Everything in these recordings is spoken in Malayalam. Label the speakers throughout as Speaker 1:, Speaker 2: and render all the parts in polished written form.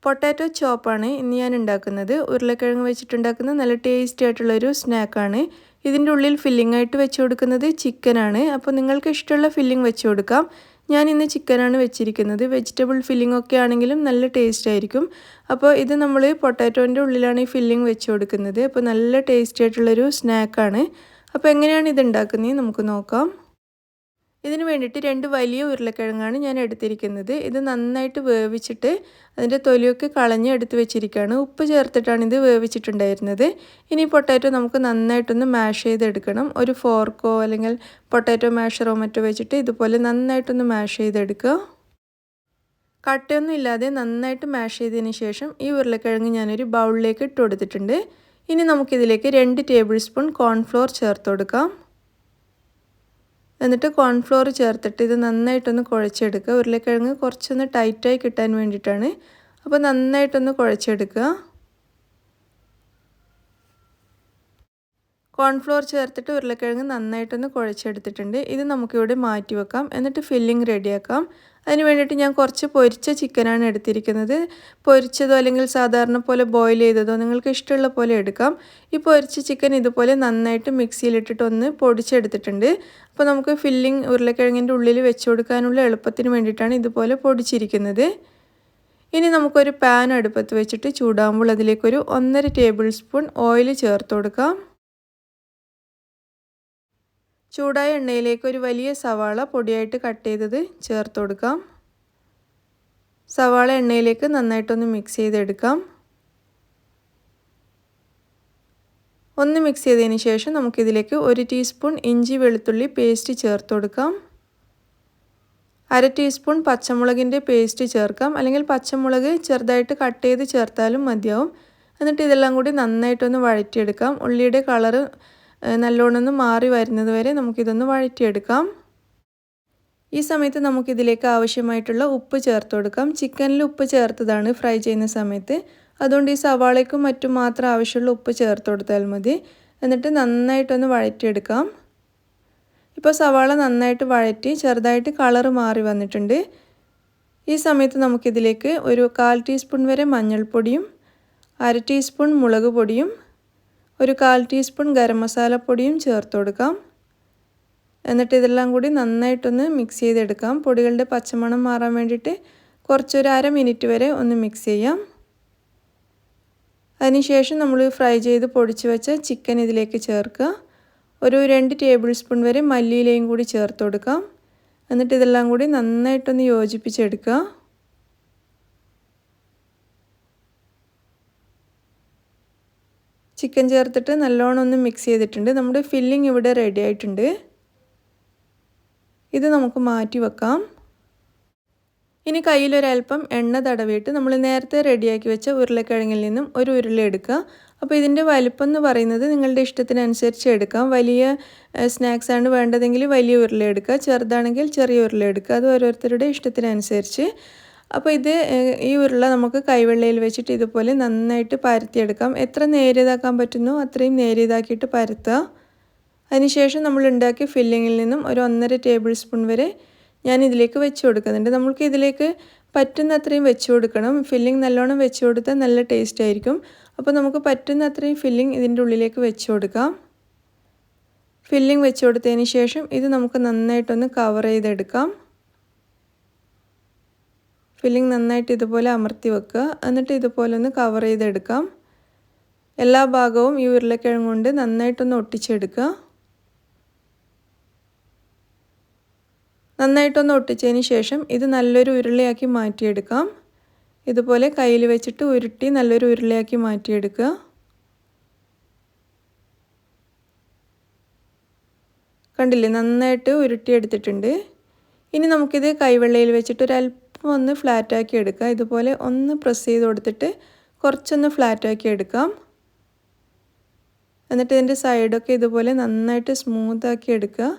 Speaker 1: പൊട്ടാറ്റോ ചോപ്പാണ് ഇന്ന് ഞാൻ ഉണ്ടാക്കുന്നത്. ഉരുളക്കിഴങ്ങ് വെച്ചിട്ടുണ്ടാക്കുന്ന നല്ല ടേസ്റ്റി ആയിട്ടുള്ളൊരു സ്നാക്കാണ്. ഇതിൻ്റെ ഉള്ളിൽ ഫില്ലിംഗ് ആയിട്ട് വെച്ച് കൊടുക്കുന്നത് ചിക്കനാണ്. അപ്പോൾ നിങ്ങൾക്ക് ഇഷ്ടമുള്ള ഫില്ലിംഗ് വെച്ച് കൊടുക്കാം. ഞാൻ ഇന്ന് ചിക്കനാണ് വെച്ചിരിക്കുന്നത്. വെജിറ്റബിൾ ഫില്ലിംഗ് ഒക്കെ ആണെങ്കിലും നല്ല ടേസ്റ്റ് ആയിരിക്കും. അപ്പോൾ ഇത് നമ്മൾ പൊട്ടാറ്റോൻ്റെ ഉള്ളിലാണ് ഈ ഫില്ലിംഗ് വെച്ച് കൊടുക്കുന്നത്. അപ്പോൾ നല്ല ടേസ്റ്റി ആയിട്ടുള്ളൊരു സ്നാക്കാണ്. അപ്പോൾ എങ്ങനെയാണ് ഇത് ഉണ്ടാക്കുന്നത് നമുക്ക് നോക്കാം. ഇതിന് വേണ്ടിയിട്ട് 2 വലിയ ഉരുളക്കിഴങ്ങാണ് ഞാൻ എടുത്തിരിക്കുന്നത്. ഇത് നന്നായിട്ട് വേവിച്ചിട്ട് അതിൻ്റെ തൊലിയൊക്കെ കളഞ്ഞ് എടുത്ത് വെച്ചിരിക്കുകയാണ്. ഉപ്പ് ചേർത്തിട്ടാണ് ഇത് വേവിച്ചിട്ടുണ്ടായിരുന്നത്. ഇനി പൊട്ടാറ്റോ നമുക്ക് നന്നായിട്ടൊന്ന് മാഷ് ചെയ്തെടുക്കണം. ഒരു ഫോർക്കോ അല്ലെങ്കിൽ പൊട്ടാറ്റോ മാഷറോ മറ്റോ വെച്ചിട്ട് ഇതുപോലെ നന്നായിട്ടൊന്ന് മാഷ് ചെയ്തെടുക്കുക. കട്ടയൊന്നും ഇല്ലാതെ നന്നായിട്ട് മാഷ് ചെയ്തതിന് ശേഷം ഈ ഉരുളക്കിഴങ്ങ് ഞാനൊരു ബൗളിലേക്ക് ഇട്ട് കൊടുത്തിട്ടുണ്ട്. ഇനി നമുക്കിതിലേക്ക് 2 ടേബിൾ സ്പൂൺ കോൺഫ്ലോർ ചേർത്ത് കൊടുക്കാം. എന്നിട്ട് കോൺഫ്ലോർ ചേർത്തിട്ട് ഇത് നന്നായിട്ടൊന്ന് കുഴച്ചെടുക്കുക. ഉരുളക്കിഴങ്ങ് കുറച്ചൊന്ന് ടൈറ്റായി കിട്ടാൻ വേണ്ടിയിട്ടാണ്. അപ്പോൾ നന്നായിട്ടൊന്ന് കുഴച്ചെടുക്കുക. കോൺഫ്ലോർ ചേർത്തിട്ട് ഉരുളക്കിഴങ്ങ് നന്നായിട്ടൊന്ന് കുഴച്ചെടുത്തിട്ടുണ്ട്. ഇത് നമുക്കിവിടെ മാറ്റി വെക്കാം. എന്നിട്ട് ഫില്ലിംഗ് റെഡിയാക്കാം. അതിന് വേണ്ടിയിട്ട് ഞാൻ കുറച്ച് പൊരിച്ച ചിക്കനാണ് എടുത്തിരിക്കുന്നത്. പൊരിച്ചതോ അല്ലെങ്കിൽ സാധാരണ പോലെ ബോയിൽ ചെയ്തതോ നിങ്ങൾക്ക് ഇഷ്ടമുള്ള പോലെ എടുക്കാം. ഈ പൊരിച്ച ചിക്കൻ ഇതുപോലെ നന്നായിട്ട് മിക്സിയിലിട്ടിട്ട് ഒന്ന് പൊടിച്ചെടുത്തിട്ടുണ്ട്. അപ്പോൾ നമുക്ക് ഫില്ലിംഗ് ഉരുളക്കിഴങ്ങിൻ്റെ ഉള്ളിൽ വെച്ച് കൊടുക്കാനുള്ള എളുപ്പത്തിന് വേണ്ടിയിട്ടാണ് ഇതുപോലെ പൊടിച്ചിരിക്കുന്നത്. ഇനി നമുക്കൊരു പാൻ അടുപ്പത്ത് വെച്ചിട്ട് ചൂടാകുമ്പോൾ അതിലേക്കൊരു 1.5 ടേബിൾ സ്പൂൺ ഓയിൽ ചേർത്ത് കൊടുക്കാം. ചൂടായ എണ്ണയിലേക്ക് ഒരു വലിയ സവാള പൊടിയായിട്ട് കട്ട് ചെയ്തത് ചേർത്ത് കൊടുക്കാം. സവാള എണ്ണയിലേക്ക് നന്നായിട്ടൊന്ന് മിക്സ് ചെയ്തെടുക്കാം. ഒന്ന് മിക്സ് ചെയ്തതിന് ശേഷം നമുക്കിതിലേക്ക് 1 ടീസ്പൂൺ ഇഞ്ചി വെളുത്തുള്ളി പേസ്റ്റ് ചേർത്ത് കൊടുക്കാം. 1/2 ടീസ്പൂൺ പച്ചമുളകിൻ്റെ പേസ്റ്റ് ചേർക്കാം. അല്ലെങ്കിൽ പച്ചമുളക് ചെറുതായിട്ട് കട്ട് ചെയ്ത് ചേർത്താലും മതിയാവും. എന്നിട്ട് ഇതെല്ലാം കൂടി നന്നായിട്ടൊന്ന് വഴറ്റിയെടുക്കാം. ഉള്ളിയുടെ കളറ് നല്ലോണം ഒന്ന് മാറി വരുന്നത് വരെ നമുക്കിതൊന്ന് വഴറ്റിയെടുക്കാം. ഈ സമയത്ത് നമുക്കിതിലേക്ക് ആവശ്യമായിട്ടുള്ള ഉപ്പ് ചേർത്ത് കൊടുക്കാം. ചിക്കനിൽ ഉപ്പ് ചേർത്തതാണ് ഫ്രൈ ചെയ്യുന്ന സമയത്ത്. അതുകൊണ്ട് ഈ സവാളയ്ക്കും മറ്റും മാത്രം ആവശ്യമുള്ള ഉപ്പ് ചേർത്ത് കൊടുത്താൽ മതി. എന്നിട്ട് നന്നായിട്ടൊന്ന് വഴറ്റിയെടുക്കാം. ഇപ്പോൾ സവാള നന്നായിട്ട് വഴറ്റി ചെറുതായിട്ട് കളറ് മാറി വന്നിട്ടുണ്ട്. ഈ സമയത്ത് നമുക്കിതിലേക്ക് ഒരു 1/4 ടീസ്പൂൺ വരെ മഞ്ഞൾപ്പൊടിയും 1/2 ടീസ്പൂൺ മുളക് പൊടിയും ഒരു 1/4 ടീസ്പൂൺ ഗരം മസാലപ്പൊടിയും ചേർത്ത് കൊടുക്കാം. എന്നിട്ട് ഇതെല്ലാം കൂടി നന്നായിട്ടൊന്ന് മിക്സ് ചെയ്തെടുക്കാം. പൊടികളുടെ പച്ചമണം മാറാൻ വേണ്ടിയിട്ട് കുറച്ചൊരു 1/2 മിനിറ്റ് വരെ ഒന്ന് മിക്സ് ചെയ്യാം. അതിനുശേഷം നമ്മൾ ഫ്രൈ ചെയ്ത് പൊടിച്ച് വെച്ച ചിക്കൻ ഇതിലേക്ക് ചേർക്കുക. ഒരു 2 ടേബിൾ സ്പൂൺ വരെ മല്ലിയിലയും കൂടി ചേർത്ത് കൊടുക്കാം. എന്നിട്ട് ഇതെല്ലാം കൂടി നന്നായിട്ടൊന്ന് യോജിപ്പിച്ചെടുക്കുക. ചിക്കൻ ചേർത്തിട്ട് നല്ലോണം ഒന്ന് മിക്സ് ചെയ്തിട്ടുണ്ട്. നമ്മുടെ ഫില്ലിംഗ് ഇവിടെ റെഡി ആയിട്ടുണ്ട്. ഇത് നമുക്ക് മാറ്റി വെക്കാം. ഇനി കയ്യിലൊരൽപ്പം എണ്ണ തടവിയിട്ട് നമ്മൾ നേരത്തെ റെഡിയാക്കി വെച്ച ഉരുളക്കിഴങ്ങിൽ നിന്നും ഒരു ഉരുള എടുക്കുക. അപ്പോൾ ഇതിൻ്റെ വലിപ്പം എന്ന് പറയുന്നത് നിങ്ങളുടെ ഇഷ്ടത്തിനനുസരിച്ച് എടുക്കാം. വലിയ സ്നാക്സാണ് വേണ്ടതെങ്കിൽ വലിയ ഉരുള എടുക്കുക, ചെറുതാണെങ്കിൽ ചെറിയ ഉരുള എടുക്കുക. അത് ഓരോരുത്തരുടെ ഇഷ്ടത്തിനനുസരിച്ച്. അപ്പോൾ ഈ ഉരുള നമുക്ക് കൈവെള്ളയിൽ വെച്ചിട്ട് ഇതുപോലെ നന്നായിട്ട് പരത്തിയെടുക്കാം. എത്ര നേരിയതാക്കാൻ പറ്റുന്നോ അത്രയും നേരിയതാക്കിയിട്ട് പരത്തുക. അതിനുശേഷം നമ്മൾ ഉണ്ടാക്കിയ ഫില്ലിങ്ങിൽ നിന്നും ഒരു 1.5 ടേബിൾ സ്പൂൺ വരെ ഞാൻ ഇതിലേക്ക് വെച്ച് കൊടുക്കുന്നുണ്ട്. നമ്മൾക്ക് ഇതിലേക്ക് പറ്റുന്ന അത്രയും വെച്ച് കൊടുക്കണം. ഫില്ലിംഗ് നല്ലോണം വെച്ച് കൊടുത്താൽ നല്ല ടേസ്റ്റ് ആയിരിക്കും. അപ്പോൾ നമുക്ക് പറ്റുന്ന അത്രയും ഫില്ലിംഗ് ഇതിൻ്റെ ഉള്ളിലേക്ക് വെച്ച് കൊടുക്കാം. ഫില്ലിംഗ് വെച്ച് കൊടുത്തതിന് ശേഷം ഇത് നമുക്ക് നന്നായിട്ടൊന്ന് കവർ ചെയ്തെടുക്കാം. ഫില്ലിംഗ് നന്നായിട്ട് ഇതുപോലെ അമർത്തി വെക്കുക. എന്നിട്ട് ഇതുപോലെ ഒന്ന് കവർ ചെയ്തെടുക്കാം. എല്ലാ ഭാഗവും ഈ ഉരുളക്കിഴങ്ങ് കൊണ്ട് നന്നായിട്ടൊന്ന് ഒട്ടിച്ചെടുക്കുക. നന്നായിട്ടൊന്ന് ഒട്ടിച്ചതിന് ശേഷം ഇത് നല്ലൊരു ഉരുളയാക്കി മാറ്റിയെടുക്കാം. ഇതുപോലെ കയ്യിൽ വെച്ചിട്ട് ഉരുട്ടി നല്ലൊരു ഉരുളയാക്കി മാറ്റിയെടുക്കുക. കണ്ടില്ലേ, നന്നായിട്ട് ഉരുട്ടിയെടുത്തിട്ടുണ്ട്. ഇനി നമുക്കിത് കൈവെള്ളയിൽ വെച്ചിട്ട് ഒരല്പം ഒന്ന് ഫ്ലാറ്റാക്കി എടുക്കുക. ഇതുപോലെ ഒന്ന് പ്രസ് ചെയ്ത് കൊടുത്തിട്ട് കുറച്ചൊന്ന് ഫ്ലാറ്റാക്കി എടുക്കാം. എന്നിട്ട് ഇതിൻ്റെ സൈഡൊക്കെ ഇതുപോലെ നന്നായിട്ട് സ്മൂത്താക്കി എടുക്കുക.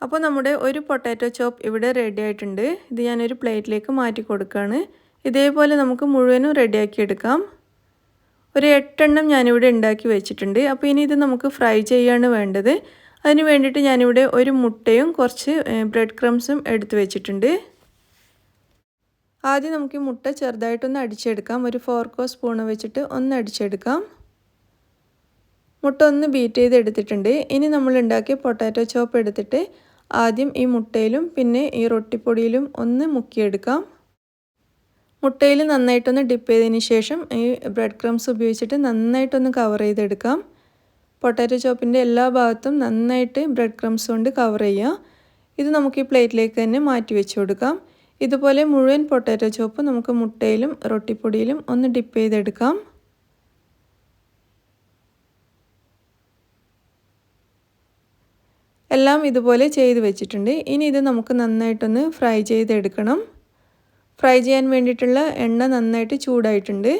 Speaker 1: അപ്പോൾ നമ്മുടെ ഒരു പൊട്ടാറ്റോ ചോപ്പ് ഇവിടെ റെഡി ആയിട്ടുണ്ട്. ഇത് ഞാനൊരു പ്ലേറ്റിലേക്ക് മാറ്റി കൊടുക്കുകയാണ്. ഇതേപോലെ നമുക്ക് മുഴുവനും റെഡിയാക്കി എടുക്കാം. ഒരു 8 എണ്ണം ഞാനിവിടെ ഉണ്ടാക്കി വെച്ചിട്ടുണ്ട്. അപ്പോൾ ഇനി ഇത് നമുക്ക് ഫ്രൈ ചെയ്യാണ് വേണ്ടത്. അതിന് വേണ്ടിയിട്ട് ഞാനിവിടെ ഒരു മുട്ടയും കുറച്ച് ബ്രെഡ് ക്രംസും എടുത്ത് വെച്ചിട്ടുണ്ട്. ആദ്യം നമുക്ക് ഈ മുട്ട ചെറുതായിട്ടൊന്ന് അടിച്ചെടുക്കാം. ഒരു ഫോർക്കോ സ്പൂണോ വെച്ചിട്ട് ഒന്ന് അടിച്ചെടുക്കാം. മുട്ട ഒന്ന് ബീറ്റ് ചെയ്ത് എടുത്തിട്ടുണ്ട്. ഇനി നമ്മൾ ഉണ്ടാക്കിയ പൊട്ടാറ്റോ ചോപ്പ് എടുത്തിട്ട് ആദ്യം ഈ മുട്ടയിലും പിന്നെ ഈ റൊട്ടിപ്പൊടിയിലും ഒന്ന് മുക്കിയെടുക്കാം. മുട്ടയിൽ നന്നായിട്ടൊന്ന് ഡിപ്പ് ചെയ്തതിന് ശേഷം ഈ ബ്രെഡ് ക്രംസ് ഉപയോഗിച്ചിട്ട് നന്നായിട്ടൊന്ന് കവർ ചെയ്തെടുക്കാം. പൊട്ടാറ്റോ ചോപ്പിൻ്റെ എല്ലാ ഭാഗത്തും നന്നായിട്ട് ബ്രെഡ് ക്രംസ് കൊണ്ട് കവർ ചെയ്യുക. ഇത് നമുക്ക് ഈ പ്ലേറ്റിലേക്ക് തന്നെ മാറ്റി വെച്ച് കൊടുക്കാം. ഇതുപോലെ മുഴുവൻ പൊട്ടാറ്റോ ചോപ്പ് നമുക്ക് മുട്ടയിലും റൊട്ടിപ്പൊടിയിലും ഒന്ന് ഡിപ്പ് ചെയ്തെടുക്കാം. എല്ലാം ഇതുപോലെ ചെയ്ത് വെച്ചിട്ടുണ്ട്. ഇനി ഇത് നമുക്ക് നന്നായിട്ടൊന്ന് ഫ്രൈ ചെയ്തെടുക്കണം. ഫ്രൈ ചെയ്യാൻ വേണ്ടിയിട്ടുള്ള എണ്ണ നന്നായിട്ട് ചൂടായിട്ടുണ്ട്.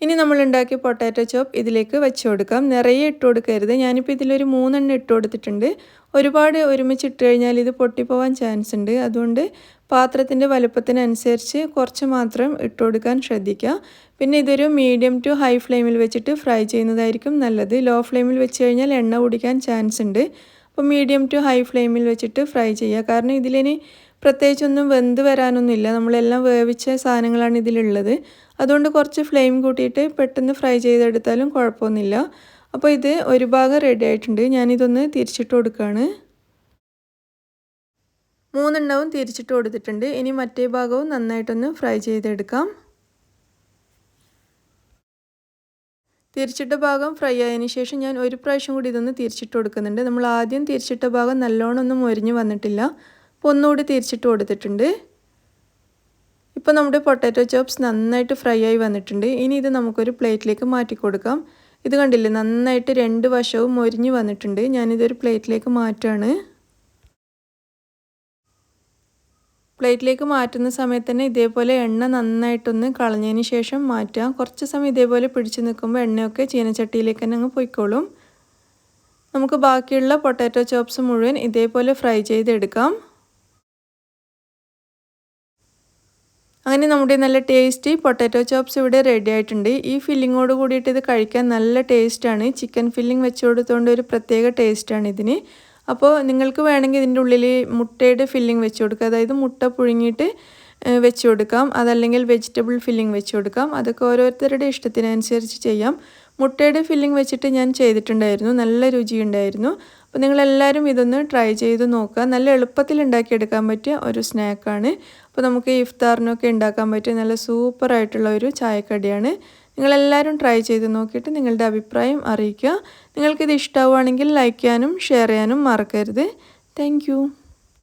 Speaker 1: ഇനി നമ്മൾ ഉണ്ടാക്കിയ പൊട്ടാറ്റോ ചോപ്പ് ഇതിലേക്ക് വെച്ച് കൊടുക്കാം. നിറയെ ഇട്ട് കൊടുക്കരുത്. ഞാനിപ്പോൾ ഇതിലൊരു 3 എണ്ണം ഇട്ട് കൊടുത്തിട്ടുണ്ട്. ഒരുപാട് ഒരുമിച്ച് ഇട്ട് കഴിഞ്ഞാൽ ഇത് പൊട്ടിപ്പോവാൻ ചാൻസ് ഉണ്ട്. അതുകൊണ്ട് പാത്രത്തിൻ്റെ വലുപ്പത്തിനനുസരിച്ച് കുറച്ച് മാത്രം ഇട്ട് കൊടുക്കാൻ ശ്രദ്ധിക്കുക. പിന്നെ ഇതൊരു മീഡിയം ടു ഹൈ ഫ്ലെയിമിൽ വെച്ചിട്ട് ഫ്രൈ ചെയ്യുന്നതായിരിക്കും നല്ലത്. ലോ ഫ്ലെയിമിൽ വെച്ച് കഴിഞ്ഞാൽ എണ്ണ കുടിക്കാൻ ചാൻസ് ഉണ്ട്. അപ്പോൾ മീഡിയം ടു ഹൈ ഫ്ലെയിമിൽ വെച്ചിട്ട് ഫ്രൈ ചെയ്യുക. കാരണം ഇതിലിനി പ്രത്യേകിച്ചൊന്നും വെന്ത് വരാനൊന്നുമില്ല. നമ്മളെല്ലാം വേവിച്ച സാധനങ്ങളാണ് ഇതിലുള്ളത്. അതുകൊണ്ട് കുറച്ച് ഫ്ലെയിം കൂട്ടിയിട്ട് പെട്ടെന്ന് ഫ്രൈ ചെയ്തെടുത്താലും കുഴപ്പമൊന്നുമില്ല. അപ്പോൾ ഇത് ഒരു ഭാഗം റെഡി ആയിട്ടുണ്ട്. ഞാനിതൊന്ന് തിരിച്ചിട്ട് കൊടുക്കുകയാണ്. 3 എണ്ണവും തിരിച്ചിട്ട് കൊടുത്തിട്ടുണ്ട്. ഇനി മറ്റേ ഭാഗവും നന്നായിട്ടൊന്ന് ഫ്രൈ ചെയ്തെടുക്കാം. തിരിച്ചിട്ട ഭാഗം ഫ്രൈ ആയതിനു ശേഷം ഞാൻ ഒരു പ്രാവശ്യം കൂടി ഇതൊന്ന് തിരിച്ചിട്ട് കൊടുക്കുന്നുണ്ട്. നമ്മൾ ആദ്യം തിരിച്ചിട്ട ഭാഗം നല്ലോണം ഒന്നും മൊരിഞ്ഞ് വന്നിട്ടില്ല. അപ്പോൾ ഒന്നുകൂടി തിരിച്ചിട്ട് കൊടുത്തിട്ടുണ്ട്. ഇപ്പോൾ നമ്മുടെ പൊട്ടാറ്റോ ചോപ്സ് നന്നായിട്ട് ഫ്രൈ ആയി വന്നിട്ടുണ്ട്. ഇനി ഇത് നമുക്കൊരു പ്ലേറ്റിലേക്ക് മാറ്റി കൊടുക്കാം. ഇത് കണ്ടില്ലേ, നന്നായിട്ട് 2 വശവും മൊരിഞ്ഞ് വന്നിട്ടുണ്ട്. ഞാനിതൊരു പ്ലേറ്റിലേക്ക് മാറ്റുകയാണ്. പ്ലേറ്റിലേക്ക് മാറ്റുന്ന സമയത്ത് തന്നെ ഇതേപോലെ എണ്ണ നന്നായിട്ടൊന്ന് കളഞ്ഞതിന് ശേഷം മാറ്റാം. കുറച്ച് സമയം ഇതേപോലെ പിടിച്ച് നിൽക്കുമ്പോൾ എണ്ണയൊക്കെ ചീനച്ചട്ടിയിലേക്ക് തന്നെ അങ്ങ് പൊയ്ക്കോളും. നമുക്ക് ബാക്കിയുള്ള പൊട്ടാറ്റോ ചോപ്സ് മുഴുവൻ ഇതേപോലെ ഫ്രൈ ചെയ്തെടുക്കാം. അങ്ങനെ നമ്മുടെ നല്ല ടേസ്റ്റി പൊട്ടാറ്റോ ചോപ്സ് ഇവിടെ റെഡി ആയിട്ടുണ്ട്. ഈ ഫില്ലിങ്ങോട് കൂടിയിട്ട് ഇത് കഴിക്കാൻ നല്ല ടേസ്റ്റാണ്. ചിക്കൻ ഫില്ലിംഗ് വെച്ച് കൊടുത്തുകൊണ്ട് ഒരു പ്രത്യേക ടേസ്റ്റാണ് ഇതിന്. അപ്പോൾ നിങ്ങൾക്ക് വേണമെങ്കിൽ ഇതിൻ്റെ ഉള്ളിൽ മുട്ടയുടെ ഫില്ലിംഗ് വെച്ച് കൊടുക്കുക. അതായത് മുട്ട പുഴുങ്ങിയിട്ട് വെച്ച് കൊടുക്കാം. അതല്ലെങ്കിൽ വെജിറ്റബിൾ ഫില്ലിംഗ് വെച്ച് കൊടുക്കാം. അതൊക്കെ ഓരോരുത്തരുടെ ഇഷ്ടത്തിനനുസരിച്ച് ചെയ്യാം. മുട്ടയുടെ ഫില്ലിംഗ് വെച്ചിട്ട് ഞാൻ ചെയ്തിട്ടുണ്ടായിരുന്നു. നല്ല രുചിയുണ്ടായിരുന്നു. അപ്പോൾ നിങ്ങളെല്ലാവരും ഇതൊന്ന് ട്രൈ ചെയ്ത് നോക്കുക. നല്ല എളുപ്പത്തിൽ ഉണ്ടാക്കിയെടുക്കാൻ പറ്റിയ ഒരു സ്നാക്കാണ്. അപ്പോൾ നമുക്ക് ഇഫ്താറിനൊക്കെ ഉണ്ടാക്കാൻ പറ്റിയ നല്ല സൂപ്പറായിട്ടുള്ള ഒരു ചായക്കടിയാണ്. നിങ്ങളെല്ലാവരും ട്രൈ ചെയ്ത് നോക്കിയിട്ട് നിങ്ങളുടെ അഭിപ്രായം അറിയിക്കുക. നിങ്ങൾക്കിത് ഇഷ്ടമാവുകയാണെങ്കിൽ ലൈക്ക് ചെയ്യാനും ഷെയർ ചെയ്യാനും മറക്കരുത്. താങ്ക്